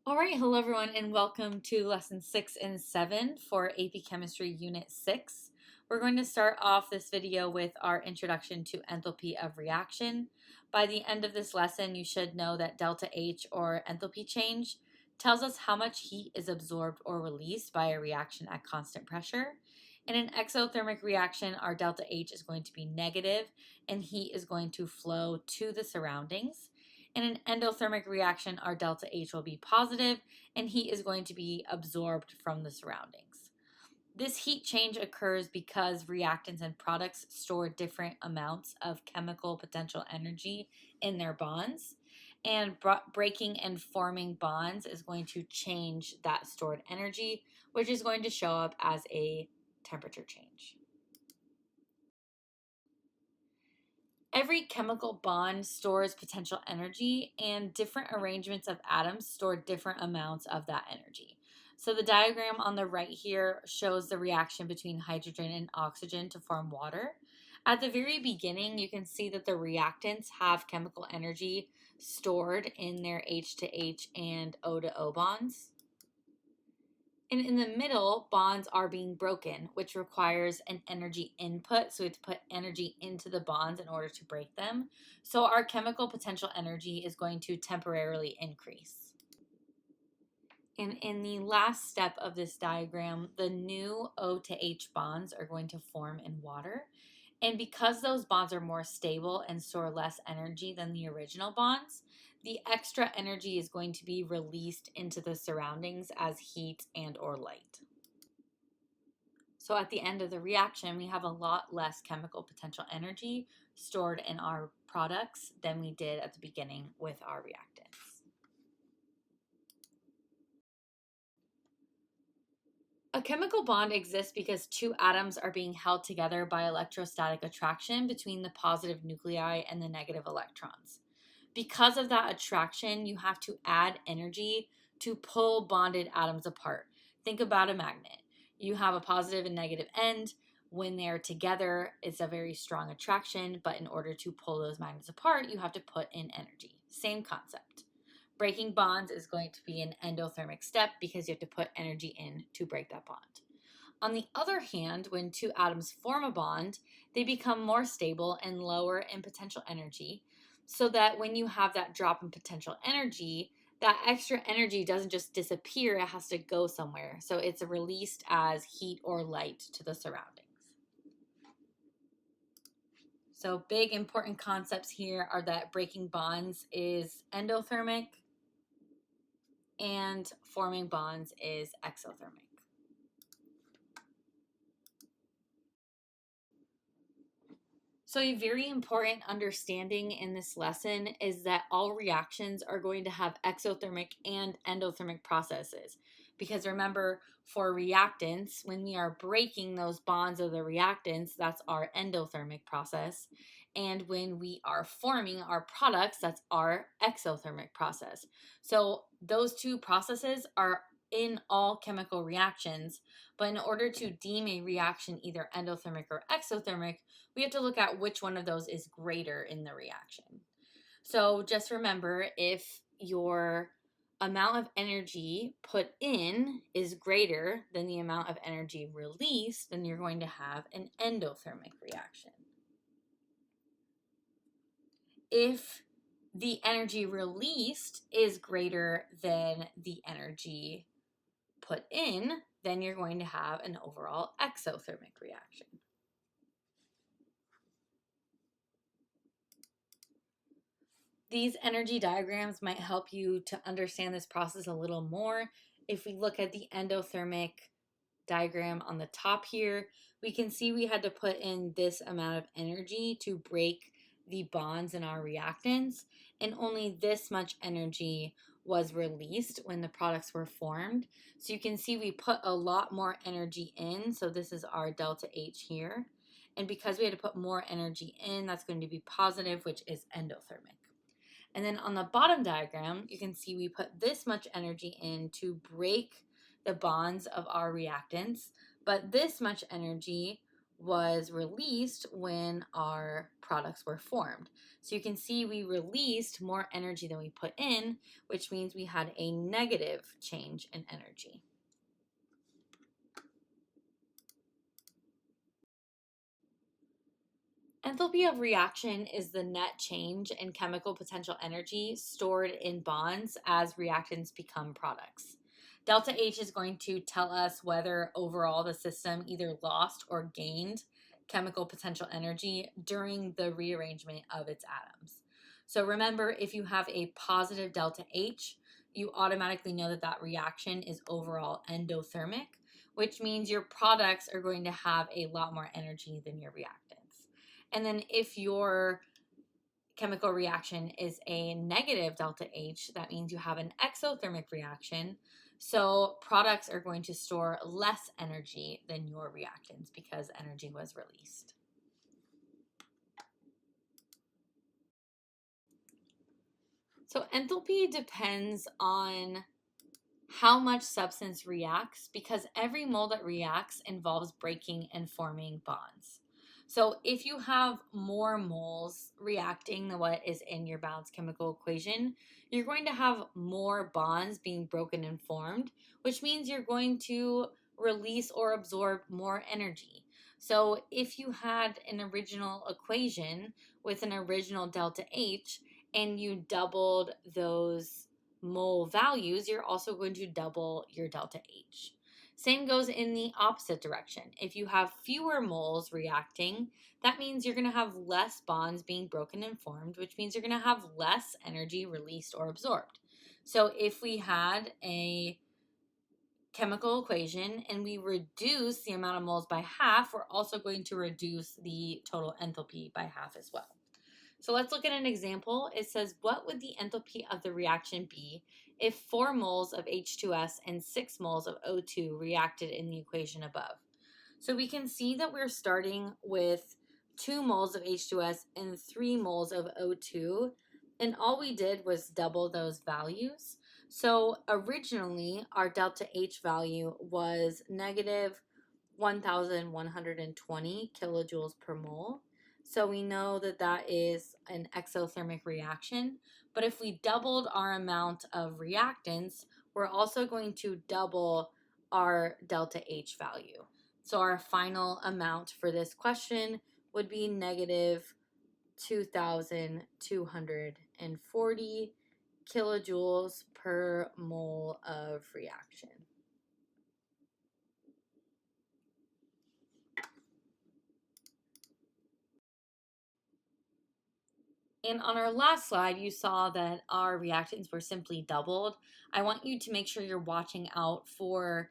All right, hello everyone, and welcome to lesson 6 and 7 for AP Chemistry Unit 6. We're going to start off this video with our introduction to enthalpy of reaction. By the end of this lesson, you should know that delta H, or enthalpy change, tells us how much heat is absorbed or released by a reaction at constant pressure. In an exothermic reaction, our delta H is going to be negative, and heat is going to flow to the surroundings. In an endothermic reaction, our delta H will be positive and heat is going to be absorbed from the surroundings. This heat change occurs because reactants and products store different amounts of chemical potential energy in their bonds, and breaking and forming bonds is going to change that stored energy, which is going to show up as a temperature change. Every chemical bond stores potential energy, and different arrangements of atoms store different amounts of that energy. So the diagram on the right here shows the reaction between hydrogen and oxygen to form water. At the very beginning, you can see that the reactants have chemical energy stored in their H to H and O to O bonds. And in the middle, bonds are being broken, which requires an energy input. So we have to put energy into the bonds in order to break them. So our chemical potential energy is going to temporarily increase. And in the last step of this diagram, the new O to H bonds are going to form in water. And because those bonds are more stable and store less energy than the original bonds, the extra energy is going to be released into the surroundings as heat and or light. So at the end of the reaction, we have a lot less chemical potential energy stored in our products than we did at the beginning with our reactants. A chemical bond exists because two atoms are being held together by electrostatic attraction between the positive nuclei and the negative electrons. Because of that attraction, you have to add energy to pull bonded atoms apart. Think about a magnet. You have a positive and negative end. When they're together, it's a very strong attraction, but in order to pull those magnets apart, you have to put in energy. Same concept. Breaking bonds is going to be an endothermic step because you have to put energy in to break that bond. On the other hand, when two atoms form a bond, they become more stable and lower in potential energy, so that when you have that drop in potential energy, that extra energy doesn't just disappear, it has to go somewhere. So it's released as heat or light to the surroundings. So big important concepts here are that breaking bonds is endothermic and forming bonds is exothermic. So a very important understanding in this lesson is that all reactions are going to have exothermic and endothermic processes. Because remember, for reactants, when we are breaking those bonds of the reactants, that's our endothermic process. And when we are forming our products, that's our exothermic process. So those two processes are in all chemical reactions, but in order to deem a reaction either endothermic or exothermic, we have to look at which one of those is greater in the reaction. So just remember, if your amount of energy put in is greater than the amount of energy released, then you're going to have an endothermic reaction. If the energy released is greater than the energy put in, then you're going to have an overall exothermic reaction. These energy diagrams might help you to understand this process a little more. If we look at the endothermic diagram on the top here, we can see we had to put in this amount of energy to break the bonds in our reactants, and only this much energy was released when the products were formed. So you can see we put a lot more energy in, so this is our delta H here. And because we had to put more energy in, that's going to be positive, which is endothermic. And then on the bottom diagram, you can see we put this much energy in to break the bonds of our reactants, but this much energy was released when our products were formed. So you can see we released more energy than we put in, which means we had a negative change in energy. Enthalpy of reaction is the net change in chemical potential energy stored in bonds as reactants become products. Delta H is going to tell us whether overall the system either lost or gained chemical potential energy during the rearrangement of its atoms. So remember, if you have a positive delta H, you automatically know that that reaction is overall endothermic, which means your products are going to have a lot more energy than your reactants. And then if your chemical reaction is a negative delta H, that means you have an exothermic reaction. So products are going to store less energy than your reactants because energy was released. So enthalpy depends on how much substance reacts because every mole that reacts involves breaking and forming bonds. So if you have more moles reacting than what is in your balanced chemical equation, you're going to have more bonds being broken and formed, which means you're going to release or absorb more energy. So if you had an original equation with an original delta H and you doubled those mole values, you're also going to double your delta H. Same goes in the opposite direction. If you have fewer moles reacting, that means you're going to have less bonds being broken and formed, which means you're going to have less energy released or absorbed. So if we had a chemical equation and we reduce the amount of moles by half, we're also going to reduce the total enthalpy by half as well. So let's look at an example. It says, what would the enthalpy of the reaction be if 4 moles of H2S and 6 moles of O2 reacted in the equation above? So we can see that we're starting with 2 moles of H2S and 3 moles of O2, and all we did was double those values. So originally, our delta H value was negative 1,120 kilojoules per mole. So we know that that is an exothermic reaction. But if we doubled our amount of reactants, we're also going to double our delta H value. So our final amount for this question would be negative 2,240 kilojoules per mole of reaction. And on our last slide, you saw that our reactants were simply doubled. I want you to make sure you're watching out for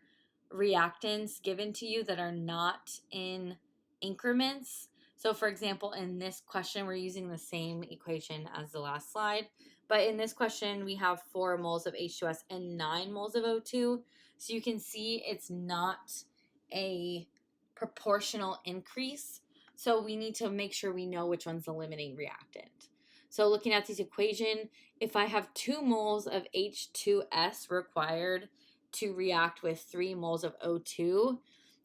reactants given to you that are not in increments. So for example, in this question, we're using the same equation as the last slide. But in this question, we have 4 moles of H2S and 9 moles of O2. So you can see it's not a proportional increase. So we need to make sure we know which one's the limiting reactant. So looking at this equation, if I have 2 moles of H2S required to react with 3 moles of O2,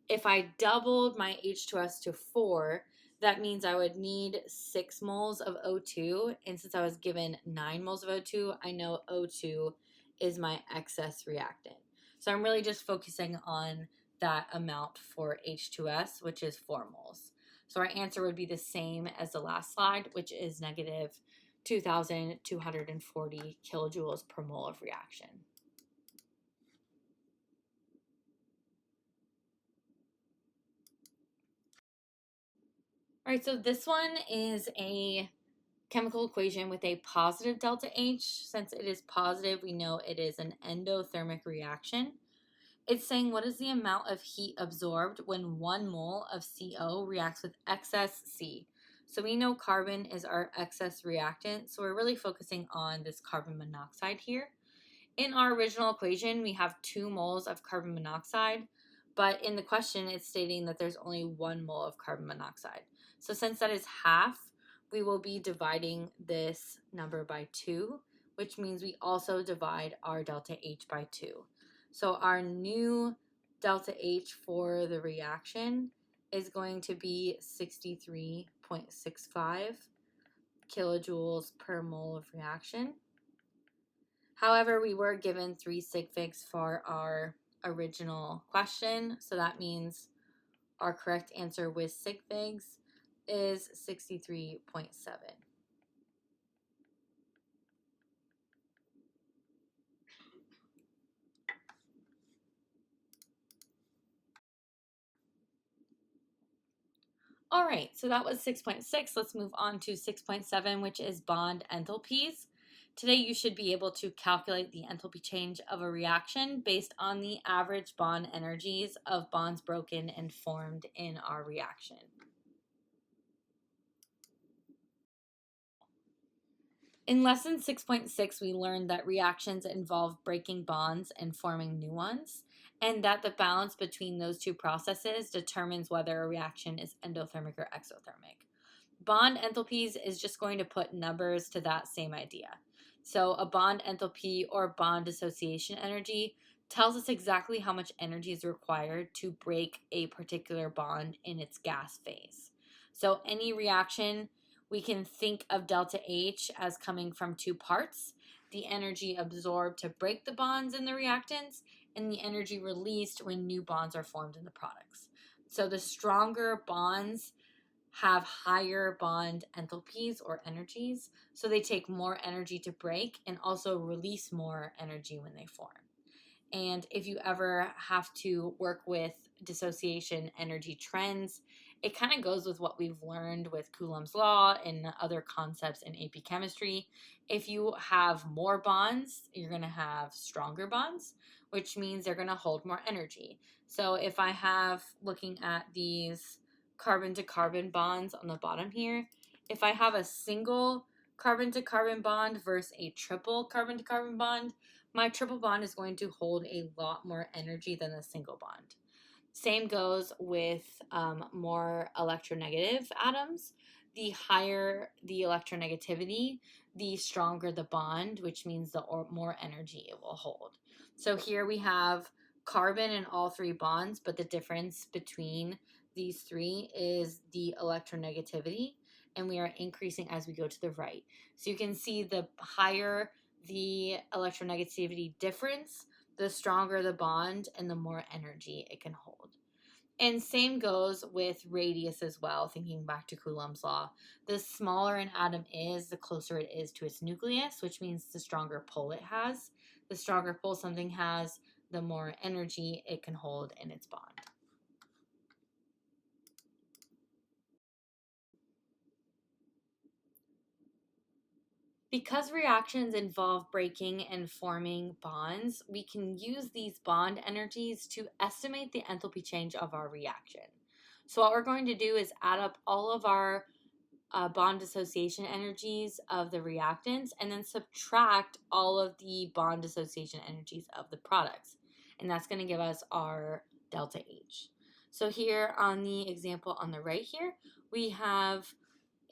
if I doubled my H2S to 4, that means I would need 6 moles of O2. And since I was given 9 moles of O2, I know O2 is my excess reactant. So I'm really just focusing on that amount for H2S, which is 4 moles. So our answer would be the same as the last slide, which is negative 2,240 kilojoules per mole of reaction. All right, so this one is a chemical equation with a positive delta H. Since it is positive, we know it is an endothermic reaction. It's saying what is the amount of heat absorbed when 1 mole of CO reacts with excess C. So we know carbon is our excess reactant, so we're really focusing on this carbon monoxide here. In our original equation, we have 2 moles of carbon monoxide, but in the question, it's stating that there's only 1 mole of carbon monoxide. So since that is half, we will be dividing this number by 2, which means we also divide our delta H by 2. So our new delta H for the reaction is going to be 63.2 63.65 kilojoules per mole of reaction. However, we were given 3 sig figs for our original question, so that means our correct answer with sig figs is 63.7. All right, so that was 6.6. Let's move on to 6.7, which is bond enthalpies. Today, you should be able to calculate the enthalpy change of a reaction based on the average bond energies of bonds broken and formed in our reaction. In lesson 6.6, we learned that reactions involve breaking bonds and forming new ones, and that the balance between those two processes determines whether a reaction is endothermic or exothermic. Bond enthalpies is just going to put numbers to that same idea. So a bond enthalpy or bond dissociation energy tells us exactly how much energy is required to break a particular bond in its gas phase. So any reaction, we can think of delta H as coming from two parts: the energy absorbed to break the bonds in the reactants and the energy released when new bonds are formed in the products. So the stronger bonds have higher bond enthalpies or energies, so they take more energy to break and also release more energy when they form. And if you ever have to work with dissociation energy trends, it kind of goes with what we've learned with Coulomb's law and other concepts in AP chemistry. If you have more bonds, you're going to have stronger bonds, which means they're going to hold more energy. So if I have, looking at these carbon to carbon bonds on the bottom here, if I have a single carbon to carbon bond versus a triple carbon to carbon bond, my triple bond is going to hold a lot more energy than the single bond. Same goes with more electronegative atoms. The higher the electronegativity, the stronger the bond, which means the more energy it will hold. So here we have carbon in all three bonds, but the difference between these three is the electronegativity, and we are increasing as we go to the right. So you can see the higher the electronegativity difference, the stronger the bond and the more energy it can hold. And same goes with radius as well, thinking back to Coulomb's law. The smaller an atom is, the closer it is to its nucleus, which means the stronger pull it has. The stronger pull something has, the more energy it can hold in its bond. Because reactions involve breaking and forming bonds, we can use these bond energies to estimate the enthalpy change of our reaction. So what we're going to do is add up all of our bond dissociation energies of the reactants and then subtract all of the bond dissociation energies of the products. And that's going to give us our delta H. So here on the example on the right here, we have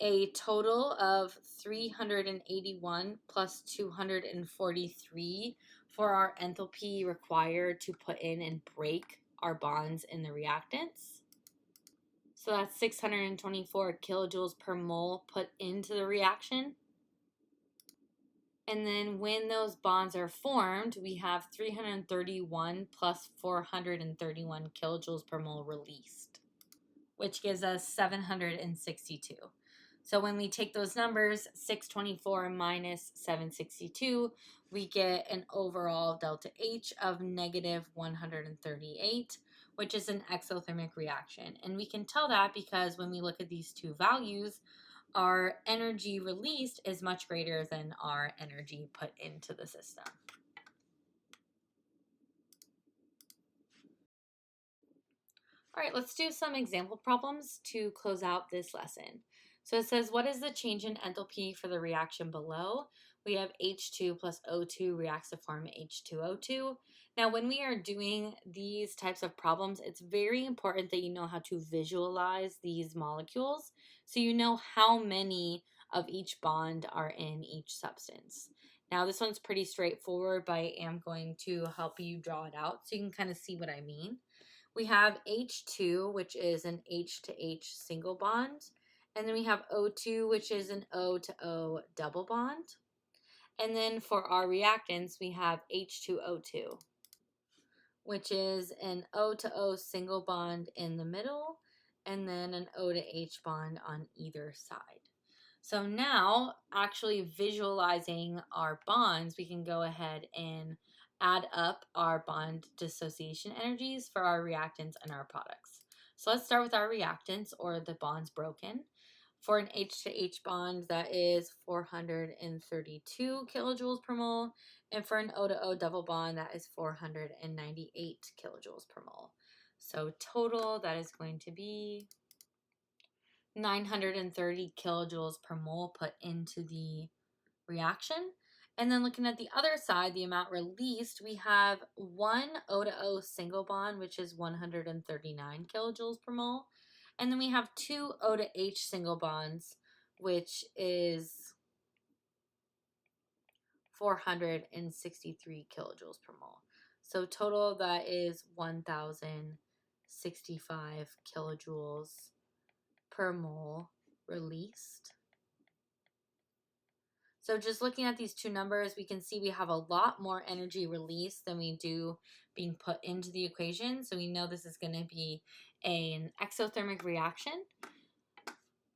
a total of 381 plus 243 for our enthalpy required to put in and break our bonds in the reactants. So that's 624 kilojoules per mole put into the reaction. And then when those bonds are formed, we have 331 plus 431 kilojoules per mole released, which gives us 762. So when we take those numbers, 624 minus 762, we get an overall delta H of negative 138, which is an exothermic reaction. And we can tell that because when we look at these two values, our energy released is much greater than our energy put into the system. All right, let's do some example problems to close out this lesson. So it says, what is the change in enthalpy for the reaction below? We have H2 plus O2 reacts to form H2O2. Now, when we are doing these types of problems, it's very important that you know how to visualize these molecules so you know how many of each bond are in each substance. Now, this one's pretty straightforward, but I am going to help you draw it out so you can kind of see what I mean. We have H2, which is an H to H single bond, And then we have O2, which is an O to O double bond. And then for our reactants, we have H2O2, which is an O to O single bond in the middle, and then an O to H bond on either side. So now, actually visualizing our bonds, we can go ahead and add up our bond dissociation energies for our reactants and our products. So let's start with our reactants, or the bonds broken. For an H to H bond, that is 432 kilojoules per mole. And for an O to O double bond, that is 498 kilojoules per mole. So total, that is going to be 930 kilojoules per mole put into the reaction. And then looking at the other side, the amount released, we have one O to O single bond, which is 139 kilojoules per mole. And then we have two O to H single bonds, which is 463 kilojoules per mole. So total, that is 1,065 kilojoules per mole released. So just looking at these two numbers, we can see we have a lot more energy released than we do being put into the equation. So we know this is going to be an exothermic reaction.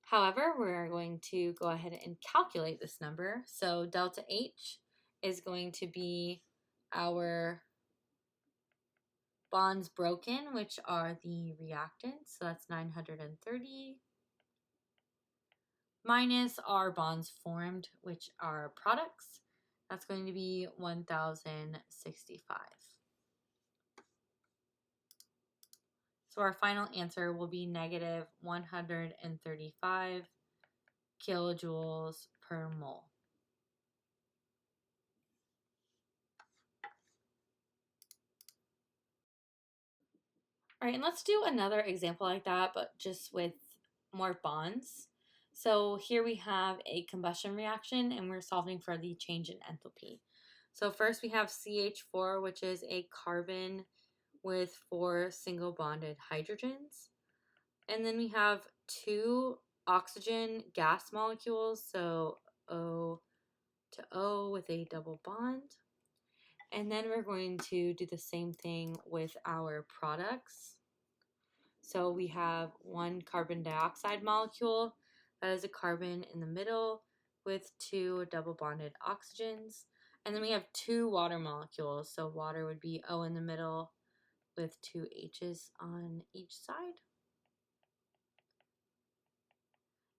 However, we're going to go ahead and calculate this number. So delta H is going to be our bonds broken, which are the reactants. So that's 930. Minus our bonds formed, which are products. That's going to be 1,065. So our final answer will be negative 135 kilojoules per mole. All right, and let's do another example like that, but just with more bonds. So here we have a combustion reaction, and we're solving for the change in enthalpy. So first we have CH4, which is a carbon with 4 single bonded hydrogens. And then we have 2 oxygen gas molecules, so O to O with a double bond. And then we're going to do the same thing with our products. So we have 1 carbon dioxide molecule, that is a carbon in the middle with 2 double bonded oxygens. And then we have 2 water molecules, so water would be O in the middle with 2 H's on each side.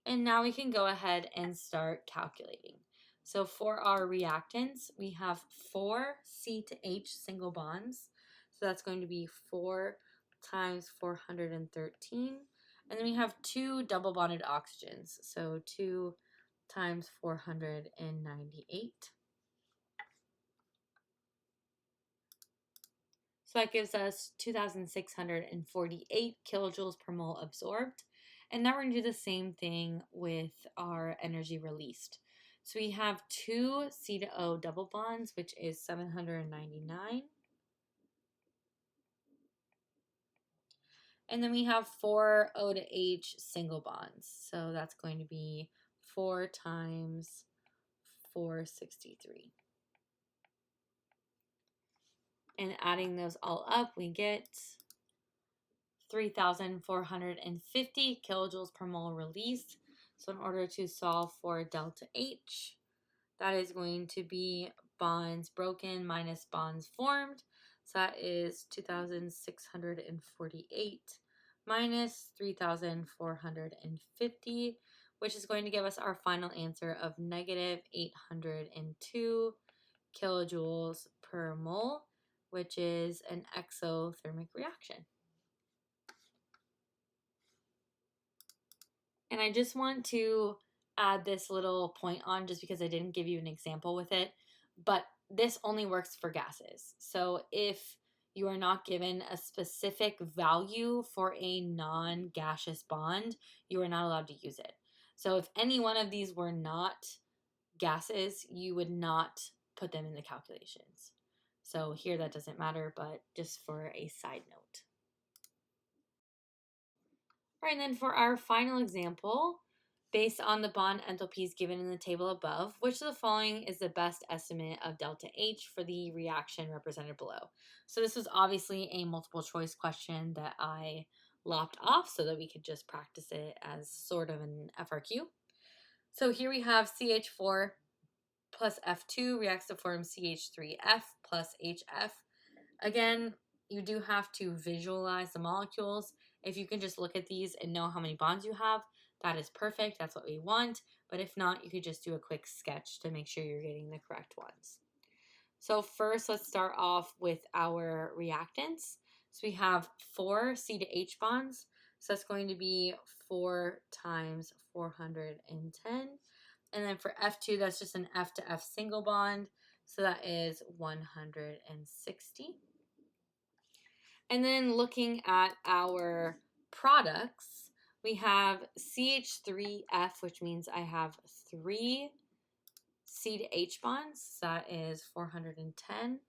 And now we can go ahead and start calculating. So for our reactants, we have 4 C to H single bonds. So that's going to be 4 times 413. And then we have 2 double bonded oxygens. So 2 times 498. So that gives us 2,648 kilojoules per mole absorbed. And now we're going to do the same thing with our energy released. So we have 2 C to O double bonds, which is 799. And then we have 4 O to H single bonds. So that's going to be 4 times 463. And adding those all up, we get 3,450 kilojoules per mole released. So in order to solve for delta H, that is going to be bonds broken minus bonds formed. So that is 2,648 minus 3,450, which is going to give us our final answer of negative 802 kilojoules per mole, which is an exothermic reaction. And I just want to add this little point on just because I didn't give you an example with it, but this only works for gases. So if you are not given a specific value for a non-gaseous bond, you are not allowed to use it. So if any one of these were not gases, you would not put them in the calculations. So here that doesn't matter, but just for a side note. All right, and then for our final example, Based on the bond enthalpies given in the table above, which of the following is the best estimate of delta H for the reaction represented below? So this was obviously a multiple choice question that I lopped off so that we could just practice it as sort of an FRQ. So here we have CH4 plus F2 reacts to form CH3F plus HF. Again, you do have to visualize the molecules. If you can just look at these and know how many bonds you have, that is perfect. That's what we want. But if not, you could just do a quick sketch to make sure you're getting the correct ones. So first, let's start off with our reactants. So we have 4 C to H bonds. So that's going to be 4 times 410. And then for F2, that's just an F to F single bond. So that is 160. And then looking at our products, we have CH3F, which means I have 3 C to H bonds. That is 410.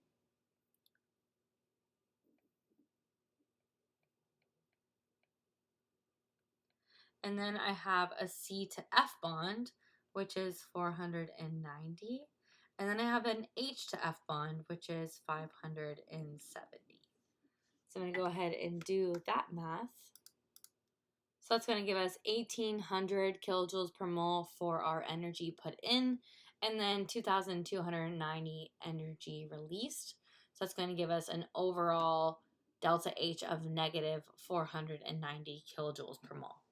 And then I have a C to F bond, which is 490. And then I have an H to F bond, which is 570. So I'm going to go ahead and do that math. So that's going to give us 1,800 kilojoules per mole for our energy put in, and then 2,290 energy released. So that's going to give us an overall delta H of negative 490 kilojoules per mole.